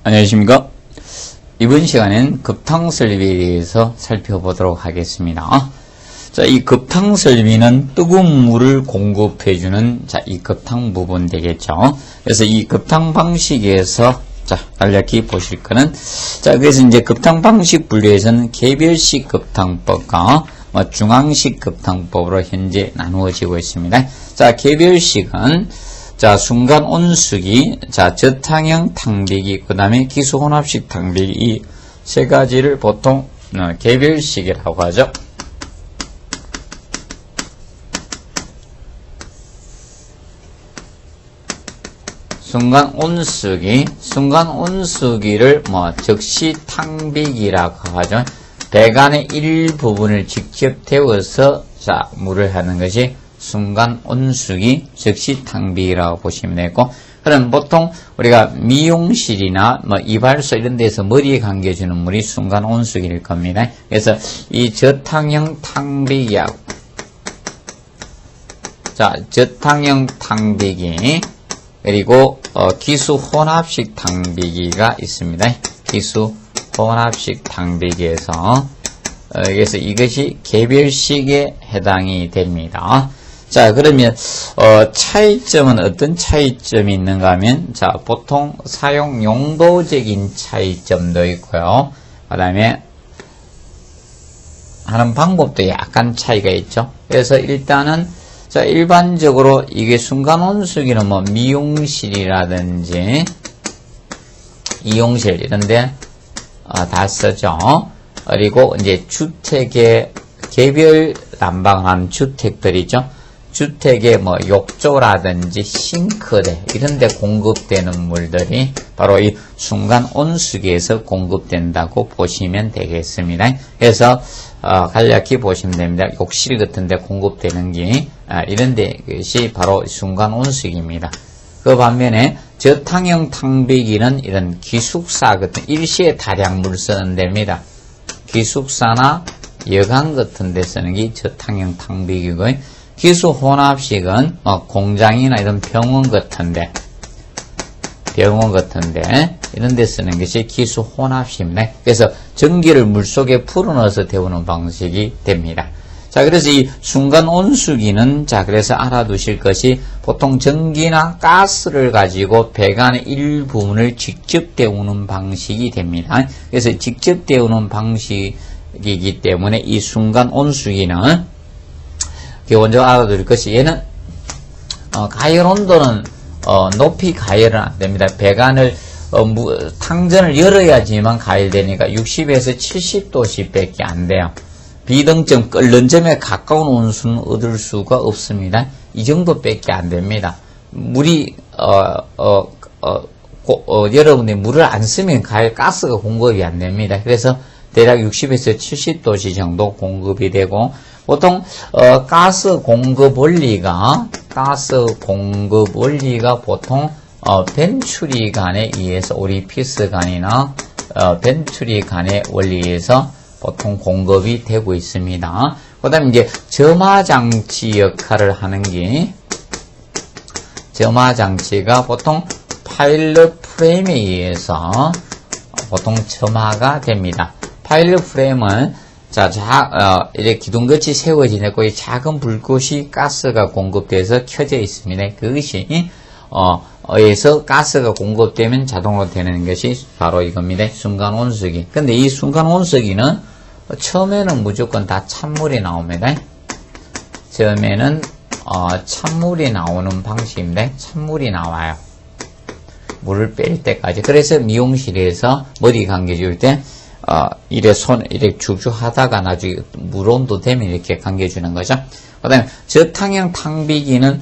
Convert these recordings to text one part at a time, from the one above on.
안녕하십니까. 이번 시간엔 급탕설비에 대해서 살펴보도록 하겠습니다. 자, 이 급탕설비는 뜨거운 물을 공급해주는 이 급탕 부분 되겠죠. 그래서 이 급탕 방식에서 간략히 보실 거는 그래서 이제 급탕 방식 분류에서는 개별식 급탕법과 중앙식 급탕법으로 현재 나누어지고 있습니다. 개별식은 순간 온수기, 저탕형 탕비기, 그 다음에 기수혼합식 탕비기, 이 세 가지를 보통 개별식이라고 하죠. 순간 온수기를 즉시 탕비기라고 하죠. 배관의 일부분을 직접 데워서 물을 하는 것이 순간 온수기, 즉시 탕비기라고 보시면 되고, 그럼 보통 우리가 미용실이나 이발소 이런 데서 머리에 감겨주는 물이 순간 온수기일 겁니다. 그래서 이 저탕형 탕비기하고, 저탕형 탕비기, 그리고 기수 혼합식 탕비기가 있습니다. 기수 혼합식 탕비기에서 그래서 이것이 개별식에 해당이 됩니다. 그러면 차이점은 어떤 차이점이 있는가 하면 보통 사용 용도적인 차이점도 있고요. 그 다음에 하는 방법도 약간 차이가 있죠. 그래서 일단은 일반적으로 이게 순간 온수기는 미용실이라든지 이용실 이런데 다 쓰죠. 그리고 이제 주택에 개별 난방을 하는 주택들이죠. 주택의 욕조라든지 싱크대 이런 데 공급되는 물들이 바로 이 순간 온수기에서 공급된다고 보시면 되겠습니다. 그래서 간략히 보시면 됩니다. 욕실 같은 데 공급되는 게 이런 데것이 바로 순간 온수기입니다. 그 반면에 저탕형 탕비기는 이런 기숙사 같은 일시에 다량 물 쓰는 데입니다. 기숙사나 여관 같은 데 쓰는 게 저탕형 탕비기고요. 기수 혼합식은 공장이나 이런 병원 같은데 이런 데 쓰는 것이 기수 혼합식입니다. 그래서 전기를 물속에 풀어넣어서 데우는 방식이 됩니다. 그래서 이 순간 온수기는 그래서 알아두실 것이 보통 전기나 가스를 가지고 배관의 일부분을 직접 데우는 방식이 됩니다. 그래서 직접 데우는 방식이기 때문에 이 순간 온수기는 기본적으로 알아둘 것이 얘는 가열 온도는 높이 가열은 안 됩니다. 배관을 탕전을 열어야지만 가열되니까 60에서 70도씨 밖에 안 돼요. 비등점 끓는 점에 가까운 온수는 얻을 수가 없습니다. 이 정도 밖에 안 됩니다. 물이 여러분이 물을 안 쓰면 가스가 공급이 안 됩니다. 그래서 대략 60에서 70도씨 정도 공급이 되고, 보통 가스 공급 원리가 보통 벤츄리간에 의해서 오리피스간이나 벤츄리간의 원리에서 보통 공급이 되고 있습니다. 그 다음에 이제 점화장치 역할을 하는 게, 점화장치가 보통 파일럿 프레임에 의해서 보통 점화가 됩니다. 파일럿 프레임은 이렇게 기둥같이 세워진 거에 작은 불꽃이 가스가 공급돼서 켜져 있습니다. 그것이, 에서 가스가 공급되면 자동으로 되는 것이 바로 이겁니다. 순간 온수기. 근데 이 순간 온수기는 처음에는 무조건 다 찬물이 나옵니다. 처음에는, 찬물이 나오는 방식입니다. 찬물이 나와요. 물을 뺄 때까지. 그래서 미용실에서 머리 감겨줄 때, 이렇게 쭉쭉 하다가 나중에 물 온도 되면 이렇게 감겨주는 거죠. 그 다음에 저탕형 탕비기는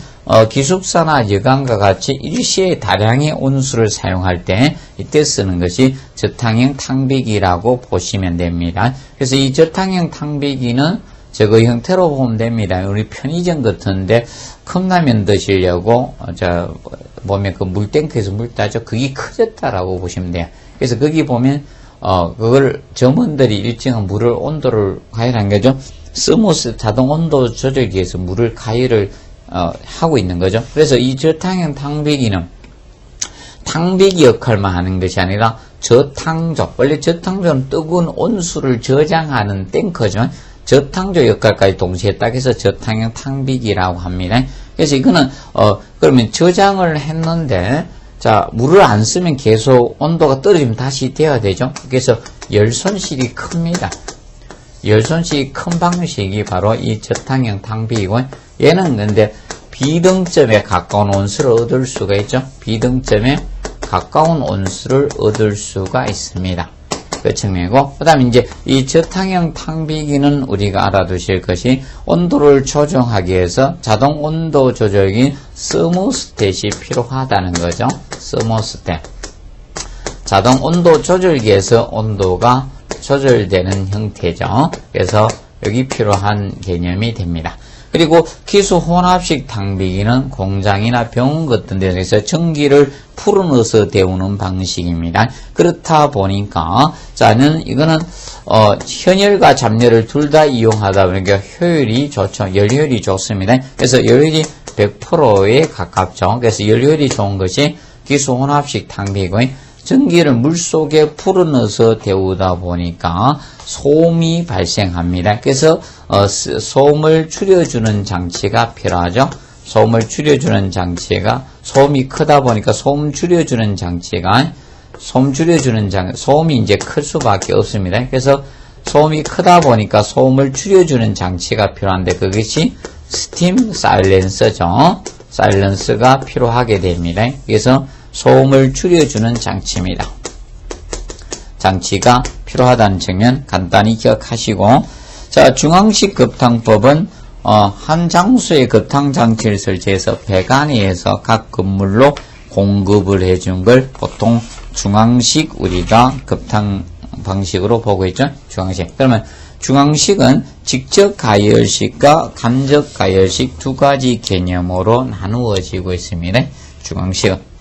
기숙사나 여관과 같이 일시에 다량의 온수를 사용할 때 이때 쓰는 것이 저탕형 탕비기라고 보시면 됩니다. 그래서 이 저탕형 탕비기는 저거 형태로 보면 됩니다. 우리 편의점 같은데 컵라면 드시려고 보면 그 물탱크에서 물 따죠. 그게 커졌다라고 보시면 돼요. 그래서 거기 보면 그걸 점원들이 일정한 물을 온도를 가열한 거죠. 스모스 자동 온도 조절기에서 물을 가열을 하고 있는 거죠. 그래서 이 저탕형 탕비기는 탕비기 역할만 하는 것이 아니라 저탕조, 원래 저탕조는 뜨거운 온수를 저장하는 탱커지만 저탕조 역할까지 동시에 딱 해서 저탕형 탕비기라고 합니다. 그래서 이거는 그러면 저장을 했는데 자 물을 안 쓰면 계속 온도가 떨어지면 다시 돼야 되죠. 그래서 열 손실이 큽니다. 열 손실이 큰 방식이 바로 이 저탕형 탕비기고 얘는 근데 비등점에 가까운 온수를 얻을 수가 있죠. 비등점에 가까운 온수를 얻을 수가 있습니다. 그 측면이고, 그 다음에 이제 이 저탕형 탕비기는 우리가 알아두실 것이 온도를 조정하기 위해서 자동 온도 조절기 서모스탯이 필요하다는 거죠. 서모스탯. 자동 온도 조절기에서 온도가 조절되는 형태죠. 그래서 여기 필요한 개념이 됩니다. 그리고 기수 혼합식 탕비기는 공장이나 병원 같은 데서 전기를 풀어넣어서 데우는 방식입니다. 그렇다 보니까 자는 이거는 현열과 잡열을 둘 다 이용하다 보니까 효율이 좋죠. 연료율이 좋습니다. 그래서 연료율이 100%에 가깝죠. 그래서 연료율이 좋은 것이 기수 혼합식 탕비기고요. 전기를 물속에 풀어넣어서 데우다 보니까 소음이 발생합니다. 그래서 소음을 줄여주는 장치가 필요하죠. 소음을 줄여주는 장치가 소음이 크다 보니까 소음이 이제 클 수밖에 없습니다. 그래서 소음이 크다 보니까 소음을 줄여주는 장치가 필요한데 그것이 스팀 사일렌서죠. 사일렌서가 필요하게 됩니다. 그래서 소음을 줄여주는 장치입니다. 장치가 필요하다는 측면 간단히 기억하시고, 자, 중앙식 급탕법은 한 장소에 급탕장치를 설치해서 배관위에서 각 건물로 공급을 해준 걸 보통 중앙식 우리가 급탕 방식으로 보고 있죠. 중앙식. 그러면 중앙식은 직접 가열식과 간접 가열식 두 가지 개념으로 나누어지고 있습니다. 중앙식은.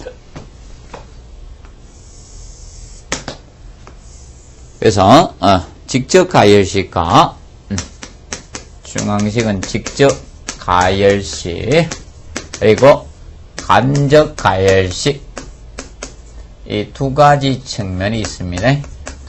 그래서 직접 가열식과 중앙식은 직접 가열식 그리고 간접 가열식 이 두 가지 측면이 있습니다.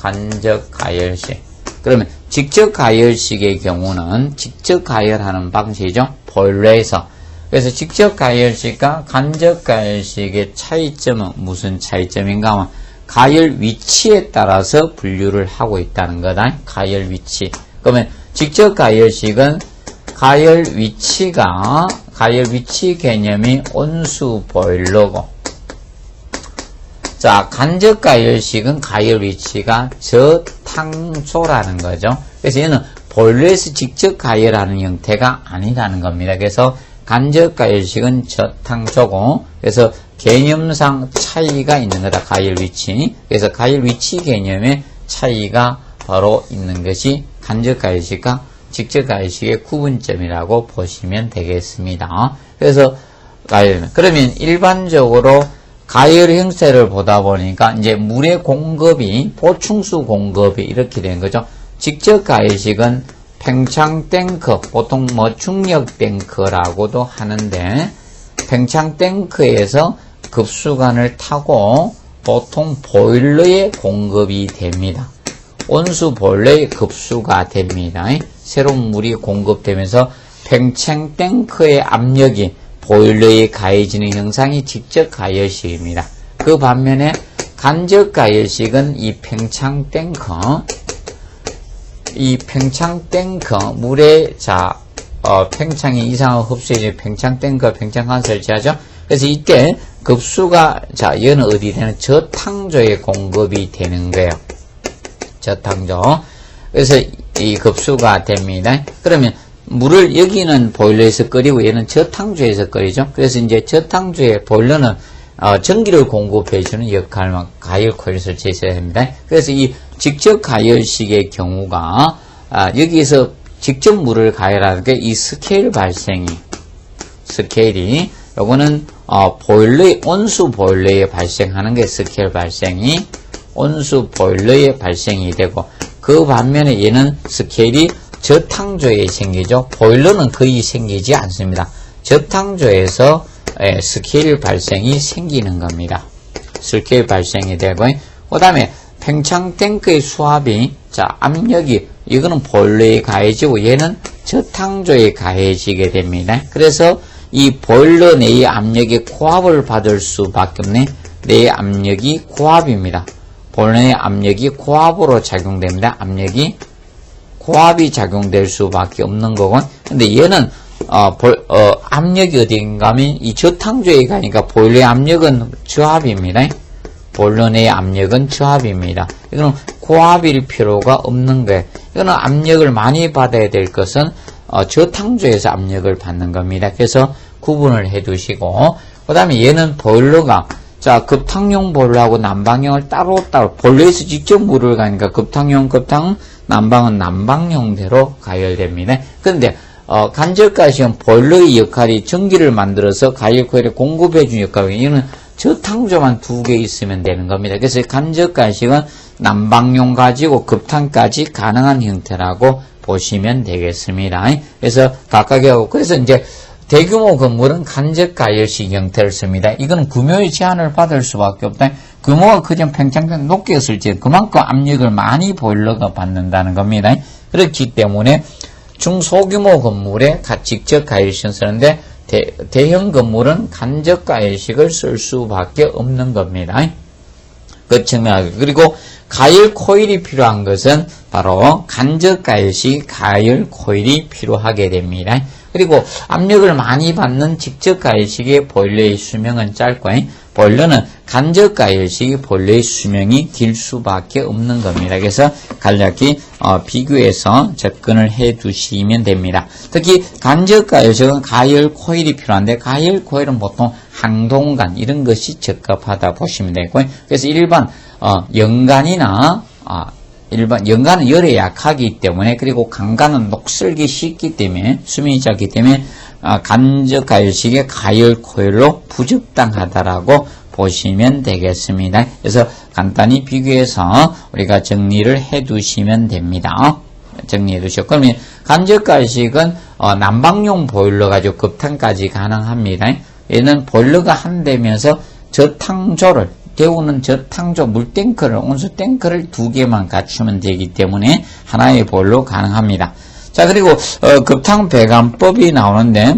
간접 가열식. 그러면 직접 가열식의 경우는 직접 가열하는 방식이죠. 보일러에서. 그래서 직접 가열식과 간접 가열식의 차이점은 무슨 차이점인가 하면 가열 위치에 따라서 분류를 하고 있다는 거다. 가열 위치. 그러면 직접 가열식은 가열 위치 개념이 온수 보일러고, 자, 간접 가열식은 가열 위치가 저탕조라는 거죠. 그래서 얘는 보일러에서 직접 가열하는 형태가 아니라는 겁니다. 그래서 간접 가열식은 저탕조고, 그래서 개념상 차이가 있는 거다. 가열 위치. 그래서 가열 위치 개념의 차이가 바로 있는 것이 간접 가열식과 직접 가열식의 구분점이라고 보시면 되겠습니다. 그래서 그러면 일반적으로 가열 형태를 보다 보니까 이제 물의 공급이 보충수 공급이 이렇게 된 거죠. 직접 가열식은 팽창 탱크, 보통 중력 탱크라고도 하는데 팽창 탱크에서 급수관을 타고 보통 보일러에 공급이 됩니다. 온수 보일러에 급수가 됩니다. 새로운 물이 공급되면서 팽창 탱크의 압력이 보일러에 가해지는 형상이 직접 가열식입니다. 그 반면에 간접 가열식은 이 팽창 탱크 물에 팽창이 이상을 흡수해주는 팽창 탱크가 팽창관 설치하죠. 그래서 이때 급수가 얘는 어디 되는 저탕조에 공급이 되는 거예요. 저탕조. 그래서 이 급수가 됩니다. 그러면 물을 여기는 보일러에서 끓이고 얘는 저탕조에서 끓이죠. 그래서 이제 저탕조의 보일러는 전기를 공급해주는 역할만 가열 코일을 설치해야 됩니다. 그래서 이 직접 가열식의 경우가 여기서 직접 물을 가열하는 게 이 스케일이 요거는 보일러의 온수 보일러에 발생하는 게 스케일 발생이 온수 보일러에 발생이 되고, 그 반면에 얘는 스케일이 저탕조에 생기죠. 보일러는 거의 생기지 않습니다. 저탕조에서 스케일 발생이 생기는 겁니다. 슬케이 발생이 되고, 그 다음에 팽창 탱크의 수압이, 자, 압력이, 이거는 보일러에 가해지고, 얘는 저탕조에 가해지게 됩니다. 그래서 이 보일러 내의 압력이 고압을 받을 수밖에 없네. 내의 압력이 고압입니다. 보일러 내의 압력이 고압으로 작용됩니다. 압력이 고압이 작용될 수밖에 없는 거고, 근데 얘는 압력이 어딘가 하면 이 저탕조에 가니까 보일러의 압력은 저압입니다. 보일러 내의 압력은 저압입니다. 이거는 고압일 필요가 없는 거예요. 이거는 압력을 많이 받아야 될 것은 저탕조에서 압력을 받는 겁니다. 그래서 구분을 해 두시고, 그 다음에 얘는 보일러가, 자, 급탕용 보일러하고 난방용을 따로따로, 보일러에서 직접 물을 가니까 급탕용, 난방은 난방용대로 가열됩니다. 그런데 간접가식은 보일러의 역할이 전기를 만들어서 가열 코일에 공급해 주는 역할이에요. 이거는 저탕조만 2개 있으면 되는 겁니다. 그래서 간접가식은 난방용 가지고 급탕까지 가능한 형태라고 보시면 되겠습니다. 그래서 각각의 하고, 그래서 이제 대규모 건물은 간접가열식 형태를 씁니다. 이거는 규모의 제한을 받을 수밖에 없다. 규모가 크면 팽창된 높게 했을 때 그만큼 압력을 많이 보일러가 받는다는 겁니다. 그렇기 때문에 중소규모 건물에 직접 가열식을 쓰는데 대형 건물은 간접가열식을 쓸 수밖에 없는 겁니다. 그 측면하고, 그리고 가열 코일이 필요한 것은 바로 간접가열식 가열 코일이 필요하게 됩니다. 그리고 압력을 많이 받는 직접 가열식의 보일러의 수명은 짧고, 보일러는 간접 가열식의 보일러의 수명이 길 수밖에 없는 겁니다. 그래서 간략히 비교해서 접근을 해 두시면 됩니다. 특히 간접 가열식은 가열 코일이 필요한데, 가열 코일은 보통 항동관 이런 것이 적합하다 보시면 되고요. 그래서 일반 연간이나 연간은 열에 약하기 때문에, 그리고 강간은 녹슬기 쉽기 때문에, 수명이 짧기 때문에 간접 가열식의 가열 코일로 부적당하다라고 보시면 되겠습니다. 그래서 간단히 비교해서 우리가 정리를 해 두시면 됩니다. 정리해 두시고, 그러면 간접 가열식은 난방용 보일러 가지고 급탕까지 가능합니다. 얘는 보일러가 한 대면서 저탕조를 데우는 저탕조 물탱크를, 온수탱크를 2개만 갖추면 되기 때문에 하나의 보일러 가능합니다. 자, 그리고 급탕 배관법이 나오는데,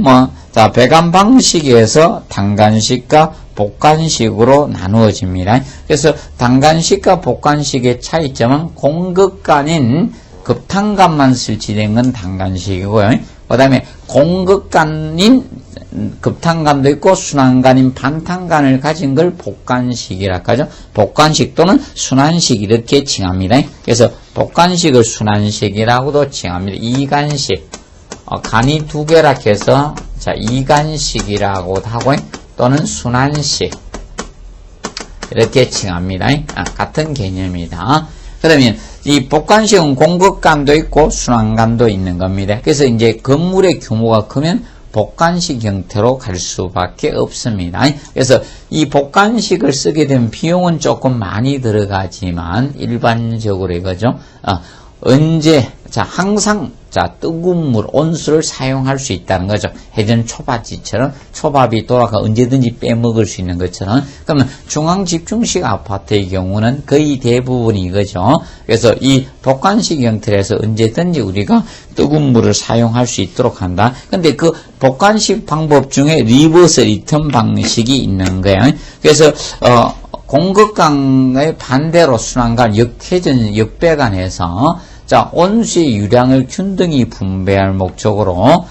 자, 배관 방식에서 단간식과 복간식으로 나누어집니다. 그래서 단간식과 복간식의 차이점은 공급관인 급탕관만 설치된 건 단간식이고요. 그 다음에 공급관인 급탕관도 있고 순환관인 반탕관을 가진 걸 복간식이라고 하죠. 복간식 또는 순환식 이렇게 칭합니다. 그래서 복간식을 순환식이라고도 칭합니다. 이간식, 간이 2개라 해서 자, 이간식이라고도 하고 또는 순환식 이렇게 칭합니다. 같은 개념이다. 그러면 이 복간식은 공급관도 있고 순환관도 있는 겁니다. 그래서 이제 건물의 규모가 크면 복간식 형태로 갈 수밖에 없습니다. 그래서 이 복간식을 쓰게 되면 비용은 조금 많이 들어가지만 일반적으로 이거죠. 언제, 자, 항상, 자, 뜨거운 물, 온수를 사용할 수 있다는 거죠. 해전 초밥집처럼 초밥이 돌아가 언제든지 빼먹을 수 있는 것처럼. 그러면 중앙집중식 아파트의 경우는 거의 대부분이 이거죠. 그래서 이 복간식 형태에서 언제든지 우리가 뜨거운 물을 사용할 수 있도록 한다. 근데 그 복간식 방법 중에 리버스 리턴 방식이 있는 거예요. 그래서, 공급관의 반대로 순환관, 역배관에서 자, 온수의 유량을 균등히 분배할 목적으로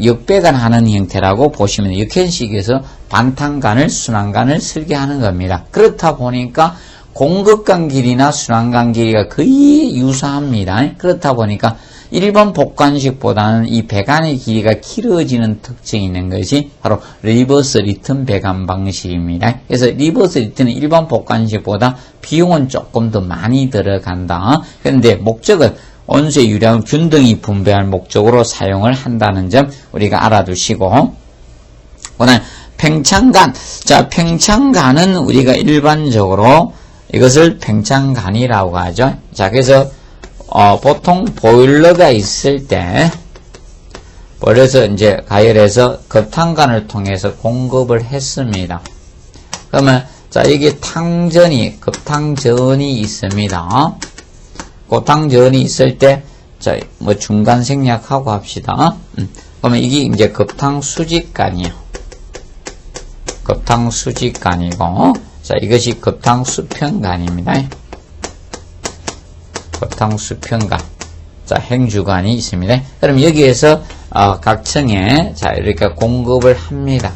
역배관하는 형태라고 보시면 돼요. 역행식에서 반탕관을 순환관을 설계하는 겁니다. 그렇다 보니까 공급관 길이나 순환관 길이가 거의 유사합니다. 그렇다 보니까 일반 복간식보다는 이 배관의 길이가 길어지는 특징이 있는 것이 바로 리버스 리턴 배관 방식입니다. 그래서 리버스 리턴은 일반 복간식보다 비용은 조금 더 많이 들어간다. 그런데 목적은 온수의 유량을 균등히 분배할 목적으로 사용을 한다는 점 우리가 알아두시고, 그다음 팽창관. 자, 팽창관은 우리가 일반적으로 이것을 팽창관이라고 하죠. 자, 그래서 보통 보일러가 있을 때, 보일러에서 이제 가열해서 급탕관을 통해서 공급을 했습니다. 그러면 자, 이게 급탕전이 있습니다. 고탕전이 있을 때, 자, 뭐 중간 생략하고 합시다. 그러면 이게 이제 급탕수직간이요. 급탕수직간이고, 자, 이것이 급탕수평간입니다. 급탕수평간. 자, 행주간이 있습니다. 그럼 여기에서, 각 층에, 자, 이렇게 공급을 합니다.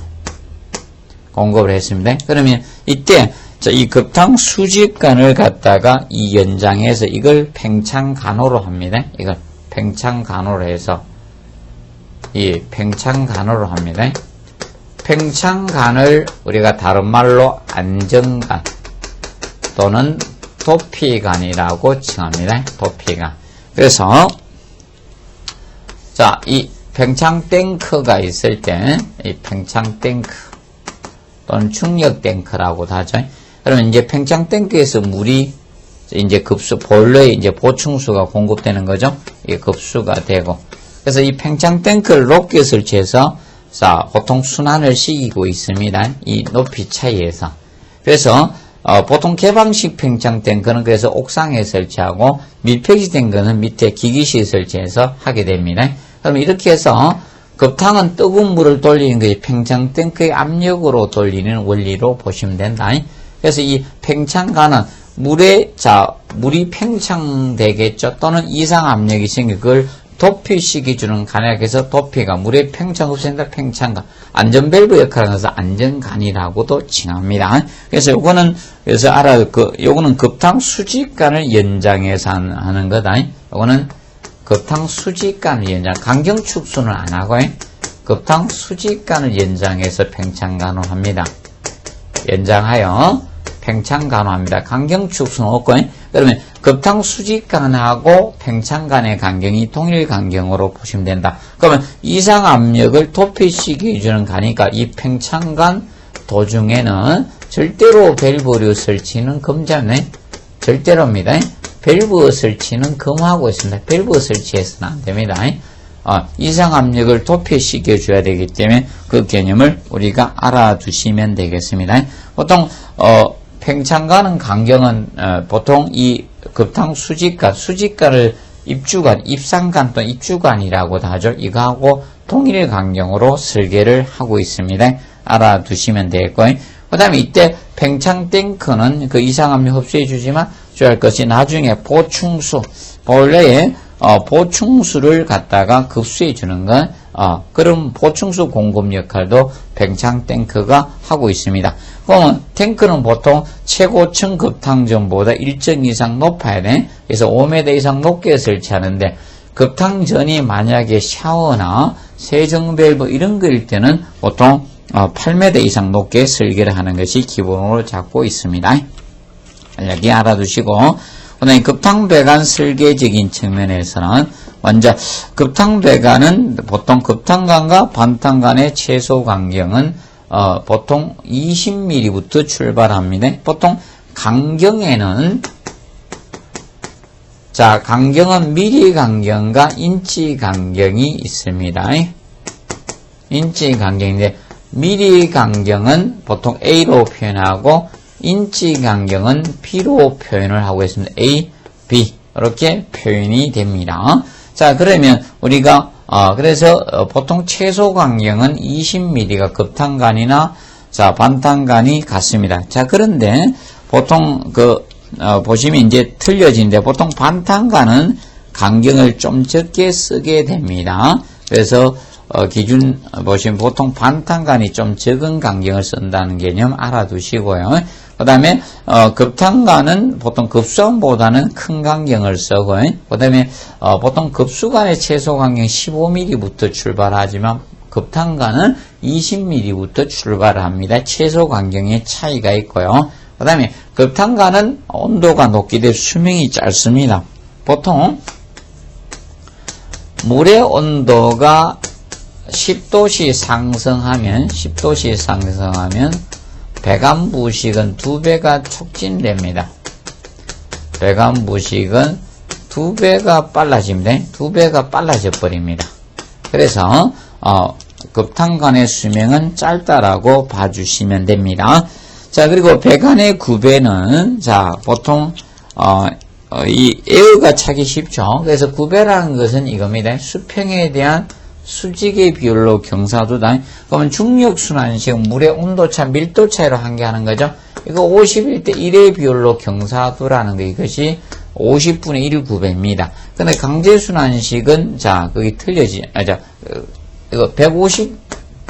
공급을 했습니다. 그러면 이때, 자, 이 급탕수직간을 갖다가 이 연장해서 이걸 팽창간호로 합니다. 이걸 팽창간호로 해서, 이 팽창간호로 합니다. 팽창간을 우리가 다른 말로 안정간 또는 도피간이라고 칭합니다. 도피간. 그래서 자, 이 팽창탱크가 있을 때 이 팽창탱크 또는 충력탱크라고도 하죠. 그러면 이제 팽창탱크에서 물이 이제 보일러에 이제 보충수가 공급되는 거죠. 이게 급수가 되고. 그래서 이 팽창탱크를 높게 설치해서 자, 보통 순환을 시키고 있습니다. 이 높이 차이에서. 그래서 보통 개방식 팽창탱크는 그래서 옥상에 설치하고 밀폐식 탱크는 밑에 기기실 설치해서 하게 됩니다. 그럼 이렇게 해서 급탕은 뜨거운 물을 돌리는 것이 팽창탱크의 압력으로 돌리는 원리로 보시면 된다. 그래서 이 팽창간은 물이 팽창되겠죠. 또는 이상 압력이 생겨 그걸 도피시켜주는 간약에서 도피가 물의 팽창 없앤다 팽창간 안전밸브 역할을 해서 안전간이라고도 칭합니다. 그래서 요거는 요거는 급탕수직간을 연장해서 하는 거다. 요거는 급탕수직간을 연장 강경축수는 안 하고 급탕수직간을 연장해서 팽창간호 합니다. 연장하여 팽창간호합니다. 강경축수는 없고 그러면 급탕수직간하고 팽창간의 간경이 통일간경으로 보시면 된다. 그러면 이상압력을 도피시켜주는 간이니까 이 팽창간 도중에는 절대로 밸브류 설치는 금지네. 절대로입니다. 밸브 설치는 금하고 있습니다. 밸브 설치해서는 안됩니다. 이상압력을 도피시켜줘야 되기 때문에 그 개념을 우리가 알아두시면 되겠습니다. 보통 팽창간은 간경은 보통 이 급탕수직간, 수직간을 입상간 또는 입주간이라고도 하죠. 이거하고 통일 간경으로 설계를 하고 있습니다. 알아두시면 되겠고요. 그 다음에 이때 팽창탱크는 그 이상압력 흡수해주지만 주의할 것이 나중에 보충수, 보일러에 보충수를 갖다가 급수해주는 건 그럼 보충수 공급 역할도 팽창탱크가 하고 있습니다. 그러면 탱크는 보통 최고층 급탕전보다 일정 이상 높아야 돼. 그래서 5m 이상 높게 설치하는데 급탕전이 만약에 샤워나 세정밸브 이런 거일 때는 보통 8m 이상 높게 설계를 하는 것이 기본으로 잡고 있습니다. 여기 알아두시고 그다음에 급탕배관 설계적인 측면에서는 먼저 급탕배관은 보통 급탕관과 반탕관의 최소 간경은 보통 20mm부터 출발합니다. 보통 간경에는 자 간경은 미리 간경과 인치 간경이 있습니다. 인치 간경인데 미리 간경은 보통 A로 표현하고 인치 간경은 B로 표현을 하고 있습니다. A, B 이렇게 표현이 됩니다. 자 그러면 우리가 그래서 보통 최소 간경은 20mm가 급탕간이나 자 반탕간이 같습니다. 자 그런데 보통 보시면 이제 틀려지는데 보통 반탕간은 간경을 좀 적게 쓰게 됩니다. 그래서 기준 보시면 보통 반탕간이 좀 적은 간경을 쓴다는 개념 알아두시고요. 그 다음에 급탕간은 보통 급수간보다는 큰 간경을 쓰고 그 다음에 보통 급수간의 최소 간경 15mm부터 출발하지만 급탕간은 20mm부터 출발을 합니다. 최소 간경의 차이가 있고요. 그 다음에 급탕간은 온도가 높기 때문에 수명이 짧습니다. 보통 물의 온도가 10도씨 상승하면 배관부식은 2배가 촉진됩니다. 배관부식은 2배가 빨라집니다. 2배가 빨라져 버립니다. 그래서 급탕간의 수명은 짧다라고 봐주시면 됩니다. 자, 그리고 배관의 구배는, 자, 보통, 이 에어가 차기 쉽죠. 그래서 구배라는 것은 이겁니다. 수평에 대한 수직의 비율로 경사두다. 그러면 중력순환식 물의 온도차, 밀도차이로 한계하는 거죠. 이거 51대 1의 비율로 경사두라는 거, 이것이 50분의 1 구배입니다. 근데 강제순환식은, 자, 거기 이거 150분의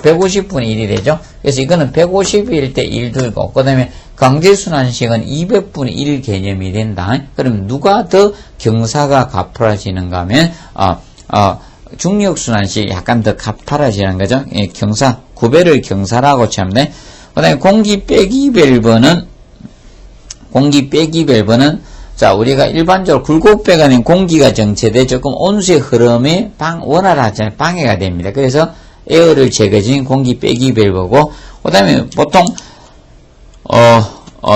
1이 되죠. 그래서 이거는 151대 1두고, 그 다음에 강제순환식은 200분의 1 개념이 된다. 그럼 누가 더 경사가 가파라지는가 하면, 중력순환식 약간 더 가파라지는 거죠. 예, 구배를 경사라고 치면 돼. 그 다음에 공기 빼기 밸브는, 자, 우리가 일반적으로 굴곡배관인 공기가 정체돼 조금 온수의 흐름이 원활하지 방해가 됩니다. 그래서 에어를 제거해주는 공기 빼기 밸브고, 그 다음에 보통,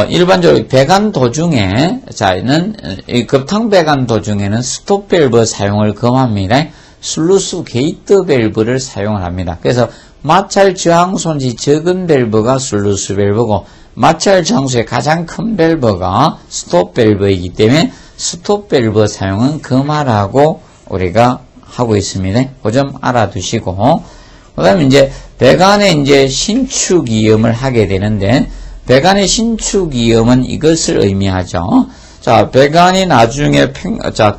일반적으로 배관 도중에, 자는, 이 급탕 배관 도중에는 스톱 밸브 사용을 금합니다. 슬루스 게이트 밸브를 사용을 합니다. 그래서 마찰 저항 손이 적은 밸브가 슬루스 밸브고, 마찰 저항수의 가장 큰 밸브가 스톱 밸브이기 때문에 스톱 밸브 사용은 금하라고 우리가 하고 있습니다. 그 점 알아두시고, 그 다음에 이제 배관의 이제 신축이음을 하게 되는데, 배관의 신축이음은 이것을 의미하죠. 자, 배관이 나중에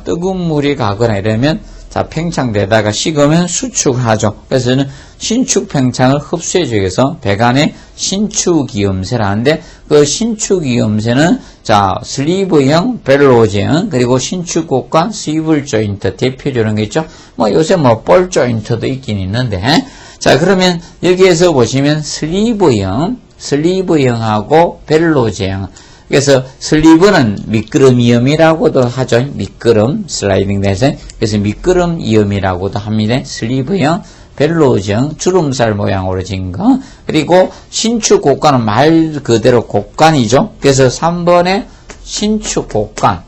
뜨거운 물이 가거나 이러면, 자, 팽창되다가 식으면 수축하죠. 그래서 저는 신축 팽창을 흡수해주기 위해서 배관의 신축이음새를 하는데, 그 신축이음새는, 자, 슬리브형, 벨로제형, 그리고 신축곡관, 스위블 조인트 대표적인 게 있죠. 뭐 요새 볼 조인트도 있긴 있는데, 자, 그러면 여기에서 보시면 슬리브형하고 벨로제형. 그래서 슬리브는 미끄럼 이음이라고도 하죠. 미끄럼, 슬라이딩 돼서. 그래서 미끄럼 이음이라고도 합니다. 슬리브형, 벨로제형, 주름살 모양으로 진 거. 그리고 신축 곡관은 말 그대로 곡관이죠. 그래서 3번에 신축 곡관.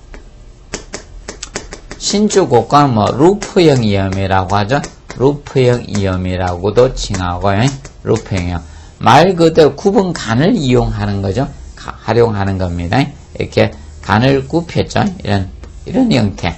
신축 곡관은 루프형 이음이라고 하죠. 루프형 이음이라고도 칭하고요. 루프형. 말 그대로 굽은 간을 이용하는 거죠. 활용하는 겁니다. 이렇게 간을 굽혔죠. 이런 형태.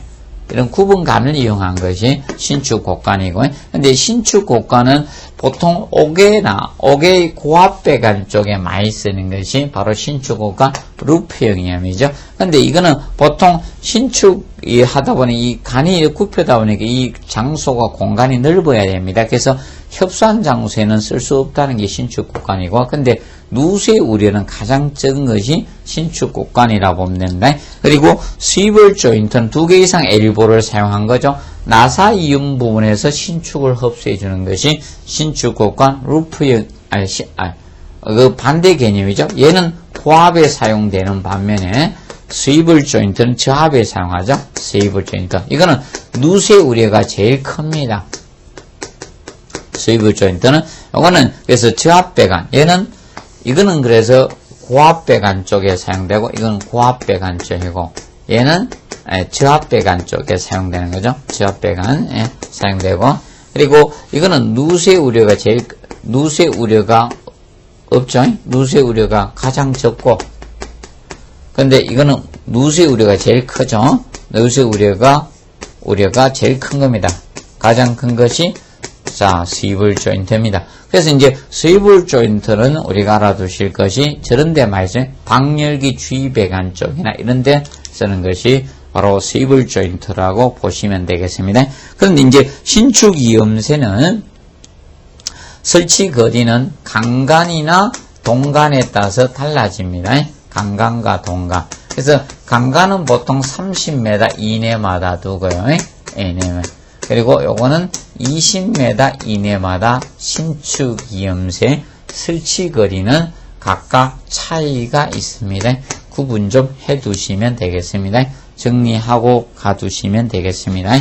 이런 굽은 간을 이용한 것이 신축 곡관이고, 근데 신축 곡관은 보통 옥의 고압배관 쪽에 많이 쓰는 것이 바로 신축 곡관 루프형이죠. 근데 이거는 보통 신축이 하다 보니 이 간이 굽혀다 보니까 이 장소가 공간이 넓어야 됩니다. 그래서 협소한 장소에는 쓸 수 없다는 게 신축 곡관이고, 근데 누수의 우려는 가장 적은 것이 신축 곡관이라고 보면 됩니다. 그리고 스위블 조인트는 2개 이상 엘보를 사용한 거죠. 나사 이음 부분에서 신축을 흡수해 주는 것이 신축 곡관 루프형, 그 반대 개념이죠. 얘는 포압에 사용되는 반면에 스위블 조인트는 저압에 사용하죠. 스위블 조인트. 이거는 누수의 우려가 제일 큽니다. 스위블 조인트는, 이거는 그래서 저압배관, 이거는 그래서 고압배관 쪽에 사용되고, 이건 고압배관 쪽이고, 얘는 저압배관 쪽에 사용되는 거죠. 저압배관에 사용되고, 그리고 이거는 누수의 우려가 없죠. 누수의 우려가 가장 적고, 근데 이거는 누수의 우려가 제일 크죠. 누수의 우려가 제일 큰 겁니다. 가장 큰 것이, 자, 스위블 조인트입니다. 그래서 이제 스위블 조인트는 우리가 알아두실 것이 저런 데 많이 써요. 방열기 주위 배관 쪽이나 이런 데 쓰는 것이 바로 스위블 조인트라고 보시면 되겠습니다. 그런데 이제 신축 이음새는 설치 거리는 강간이나 동간에 따라서 달라집니다. 강간과 동간. 그래서 강간은 보통 30m 이내마다 두고요. 그리고 요거는 20m 이내마다 신축 이음새 설치 거리는 각각 차이가 있습니다. 구분 좀 해두시면 되겠습니다. 정리하고 가두시면 되겠습니다.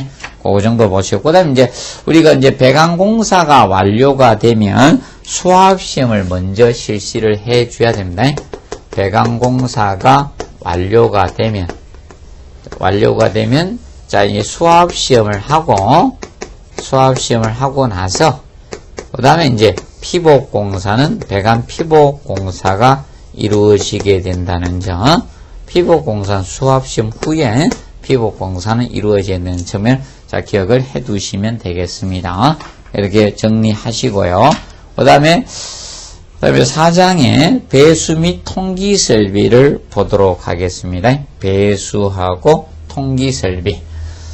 그 정도 보시고, 그 다음에 이제 우리가 이제 배관 공사가 완료가 되면 수압 시험을 먼저 실시를 해줘야 됩니다. 배관 공사가 완료가 되면 자, 이제 수압 시험을 하고 나서, 그 다음에 이제 피복 공사는 배관 피복 공사가 이루어지게 된다는 점, 피복공사는 수압시험 후에 피복공사는 이루어지는 점을 자 기억을 해 두시면 되겠습니다. 이렇게 정리하시고요. 그 다음에 4장의 배수 및 통기설비를 보도록 하겠습니다. 배수하고 통기설비.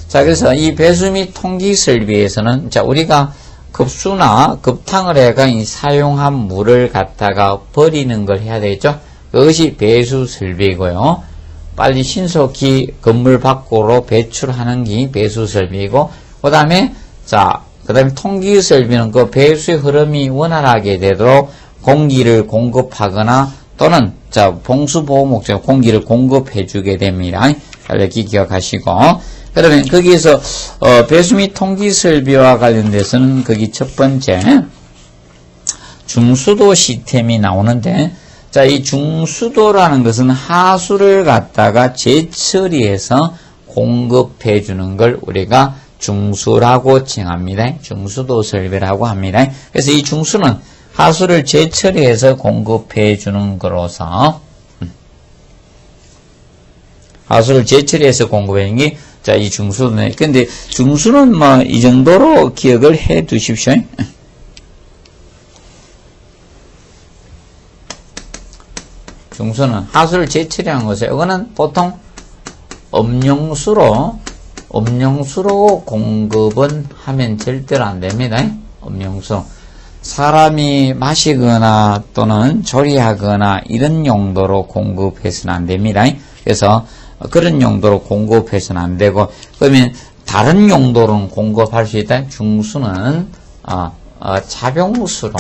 자, 그래서 이 배수 및 통기설비에서는 자, 우리가 급수나 급탕을 해가 이 사용한 물을 갖다가 버리는 걸 해야 되겠죠? 그것이 배수설비고요. 빨리 신속히 건물 밖으로 배출하는 게 배수설비고, 그 다음에 통기설비는 그 배수의 흐름이 원활하게 되도록 공기를 공급하거나 또는 봉수보호 목적 공기를 공급해 주게 됩니다. 이렇게 기억하시고, 그러면 거기에서 배수 및 통기설비와 관련돼서는 거기 첫 번째 중수도 시스템이 나오는데, 자, 이 중수도라는 것은 하수를 갖다가 재처리해서 공급해 주는 걸 우리가 중수라고 칭합니다. 중수도 설비라고 합니다. 그래서 이 중수는 하수를 재처리해서 공급해 주는 거로서, 하수를 재처리해서 공급해 주는 게, 자, 이 중수네. 근데 중수는 뭐, 이 정도로 기억을 해 두십시오. 중수는 하수를 재처리한 것에, 이거는 보통 음용수로 공급은 하면 절대로 안 됩니다. 음용수. 사람이 마시거나 또는 조리하거나 이런 용도로 공급해서는 안 됩니다. 그래서 그런 용도로 공급해서는 안 되고, 그러면 다른 용도로는 공급할 수 있다. 중수는 자병수로,